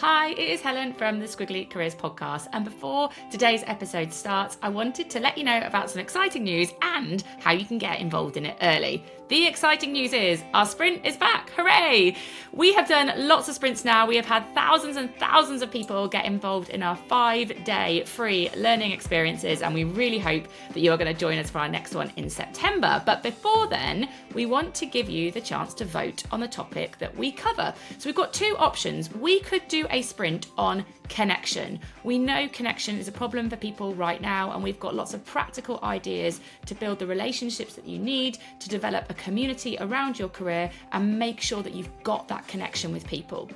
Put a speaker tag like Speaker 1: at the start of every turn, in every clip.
Speaker 1: Hi, it is Helen from the Squiggly Careers podcast. And before today's episode starts, I wanted to let you know about some exciting news and how you can get involved in it early. The exciting news is our sprint is back. Hooray! We have done lots of sprints now. We have had thousands and thousands of people get involved in our 5-day free learning experiences. And we really hope that you are going to join us for our next one in September. But before then, we want to give you the chance to vote on the topic that we cover. So we've got two options. We could do a sprint on connection. We know connection is a problem for people right now, and we've got lots of practical ideas to build the relationships that you need to develop a community around your career and make sure that you've got that connection with people.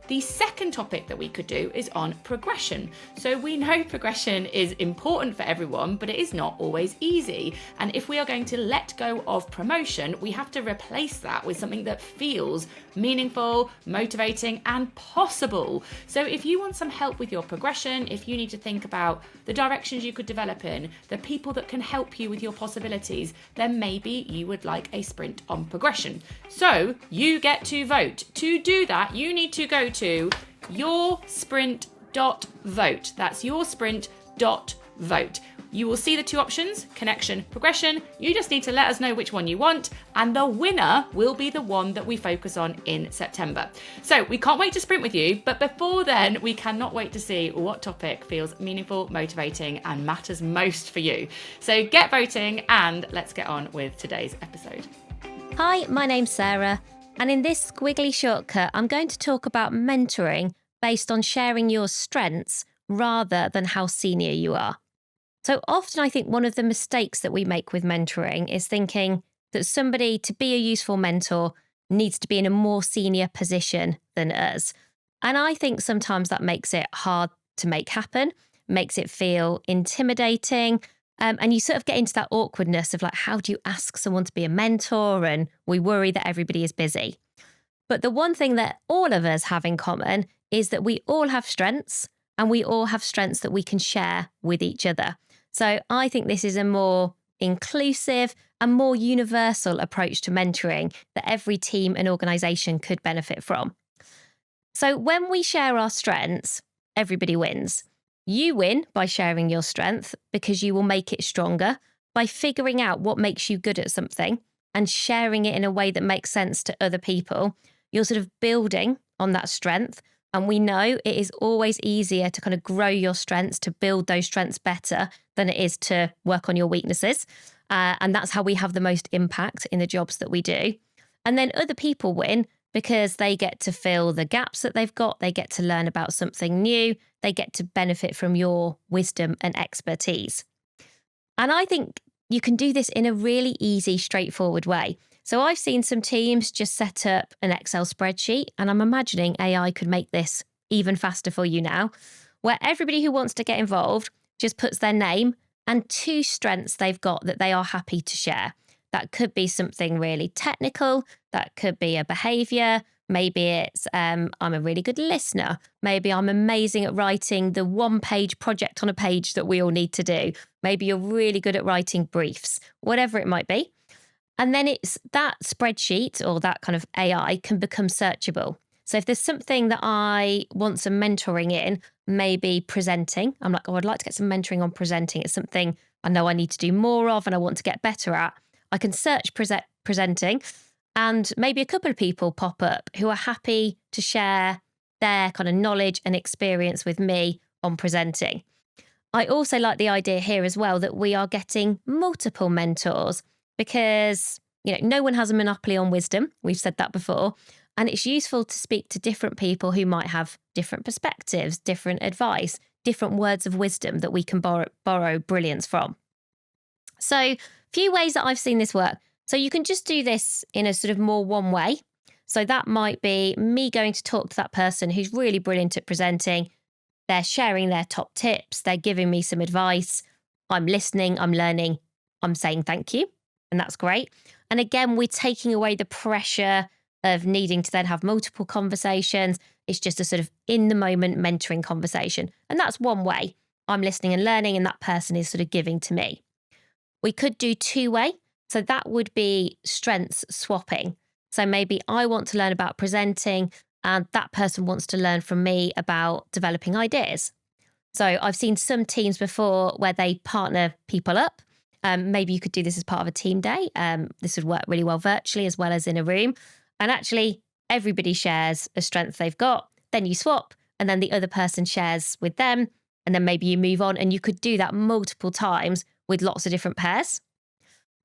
Speaker 1: The second topic that we could do is on progression. So we know progression is important for everyone, but it is not always easy. And if we are going to let go of promotion, we have to replace that with something that feels meaningful, motivating, and possible. So if you want some help with your progression, if you need to think about the directions you could develop in, the people that can help you with your possibilities, then maybe you would like a sprint on progression. So you get to vote. To do that, you need to go to yoursprint.vote. That's yoursprint.vote. You will see the two options, connection, progression. You just need to let us know which one you want, and the winner will be the one that we focus on in September. So we can't wait to sprint with you, but before then, we cannot wait to see what topic feels meaningful, motivating, and matters most for you. So get voting, and let's get on with today's episode.
Speaker 2: Hi, my name's Sarah, and in this Squiggly Shortcut, I'm going to talk about mentoring based on sharing your strengths rather than how senior you are. So often I think one of the mistakes that we make with mentoring is thinking that somebody, to be a useful mentor, needs to be in a more senior position than us. And I think sometimes that makes it hard to make happen, makes it feel intimidating. And you sort of get into that awkwardness of like, how do you ask someone to be a mentor? And we worry that everybody is busy. But the one thing that all of us have in common is that we all have strengths, and we all have strengths that we can share with each other. So I think this is a more inclusive and more universal approach to mentoring that every team and organisation could benefit from. So when we share our strengths, everybody wins. You win by sharing your strength because you will make it stronger by figuring out what makes you good at something and sharing it in a way that makes sense to other people. You're sort of building on that strength. And we know it is always easier to kind of grow your strengths, to build those strengths better than it is to work on your weaknesses. And that's how we have the most impact in the jobs that we do. And then other people win because they get to fill the gaps that they've got. They get to learn about something new. They get to benefit from your wisdom and expertise. And I think you can do this in a really easy, straightforward way. So I've seen some teams just set up an Excel spreadsheet, and I'm imagining AI could make this even faster for you now, where everybody who wants to get involved just puts their name and 2 strengths they've got that they are happy to share. That could be something really technical. That could be a behaviour. Maybe it's I'm a really good listener. Maybe I'm amazing at writing the 1-page project on a page that we all need to do. Maybe you're really good at writing briefs, whatever it might be. And then it's that spreadsheet or that kind of AI can become searchable. So if there's something that I want some mentoring in, maybe presenting, I'm like, oh, I'd like to get some mentoring on presenting. It's something I know I need to do more of and I want to get better at. I can search presenting, and maybe a couple of people pop up who are happy to share their kind of knowledge and experience with me on presenting. I also like the idea here as well that we are getting multiple mentors, because, no one has a monopoly on wisdom. We've said that before. And it's useful to speak to different people who might have different perspectives, different advice, different words of wisdom that we can borrow brilliance from. So a few ways that I've seen this work. So you can just do this in a sort of more one way. So that might be me going to talk to that person who's really brilliant at presenting. They're sharing their top tips. They're giving me some advice. I'm listening. I'm learning. I'm saying thank you. And that's great. And again, we're taking away the pressure of needing to then have multiple conversations. It's just a sort of in the moment mentoring conversation. And that's one way. I'm listening and learning, and that person is sort of giving to me. We could do 2-way. So that would be strengths swapping. So maybe I want to learn about presenting and that person wants to learn from me about developing ideas. So I've seen some teams before where they partner people up. Maybe you could do this as part of a team day. This would work really well virtually as well as in a room. And actually, everybody shares a strength they've got. Then you swap, and then the other person shares with them. And then maybe you move on. And you could do that multiple times with lots of different pairs.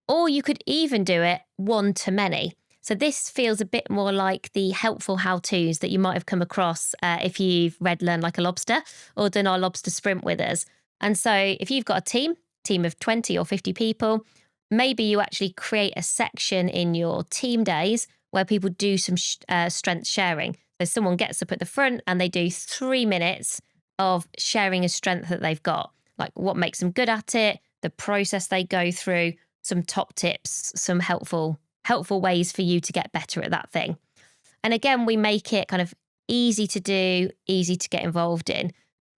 Speaker 2: Or you could even do it one-to-many. So this feels a bit more like the helpful how-tos that you might have come across if you've read Learn Like a Lobster or done our lobster sprint with us. And so if you've got a team of 20 or 50 people, maybe you actually create a section in your team days where people do some strength sharing. So someone gets up at the front and they do 3 minutes of sharing a strength that they've got, like what makes them good at it, the process they go through, some top tips, some helpful ways for you to get better at that thing. And again, we make it kind of easy to do, easy to get involved in.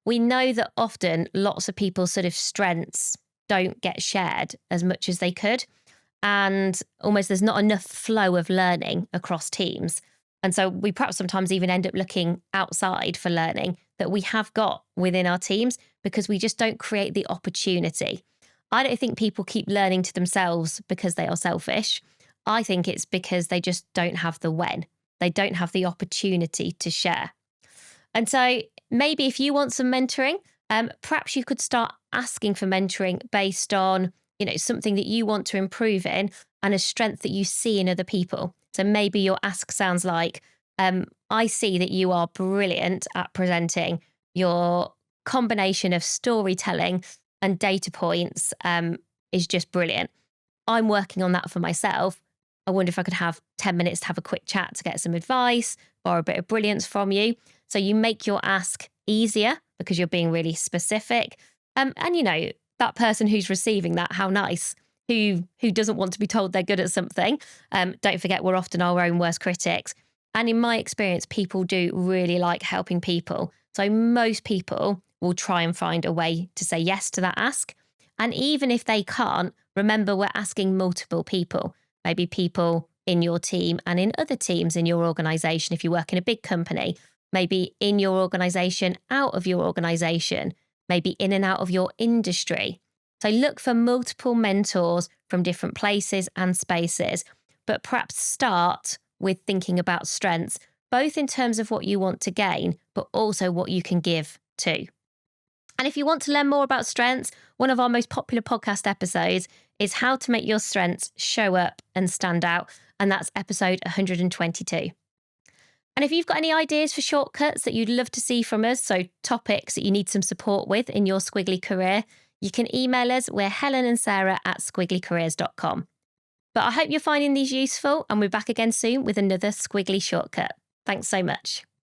Speaker 2: We know that often lots of people's sort of strengths don't get shared as much as they could. And almost there's not enough flow of learning across teams. And so we perhaps sometimes even end up looking outside for learning that we have got within our teams because we just don't create the opportunity. I don't think people keep learning to themselves because they are selfish. I think it's because they just don't have the when. They don't have the opportunity to share. And so maybe if you want some mentoring, perhaps you could start asking for mentoring based on, something that you want to improve in and a strength that you see in other people. So maybe your ask sounds like, I see that you are brilliant at presenting. Your combination of storytelling and data points is just brilliant. I'm working on that for myself. I wonder if I could have 10 minutes to have a quick chat to get some advice, borrow a bit of brilliance from you. So you make your ask easier because you're being really specific. And that person who's receiving that, how nice, who doesn't want to be told they're good at something. Don't forget, we're often our own worst critics. And in my experience, people do really like helping people. So most people will try and find a way to say yes to that ask. And even if they can't, remember we're asking multiple people, maybe people in your team and in other teams in your organization. If you work in a big company, maybe in your organization, out of your organization, maybe in and out of your industry. So look for multiple mentors from different places and spaces, but perhaps start with thinking about strengths, both in terms of what you want to gain, but also what you can give too. And if you want to learn more about strengths, one of our most popular podcast episodes is how to make your strengths show up and stand out. And that's episode 122. And if you've got any ideas for shortcuts that you'd love to see from us, so topics that you need some support with in your squiggly career, you can email us. We're Helen and Sarah at squigglycareers.com. But I hope you're finding these useful, and we're back again soon with another Squiggly Shortcut. Thanks so much.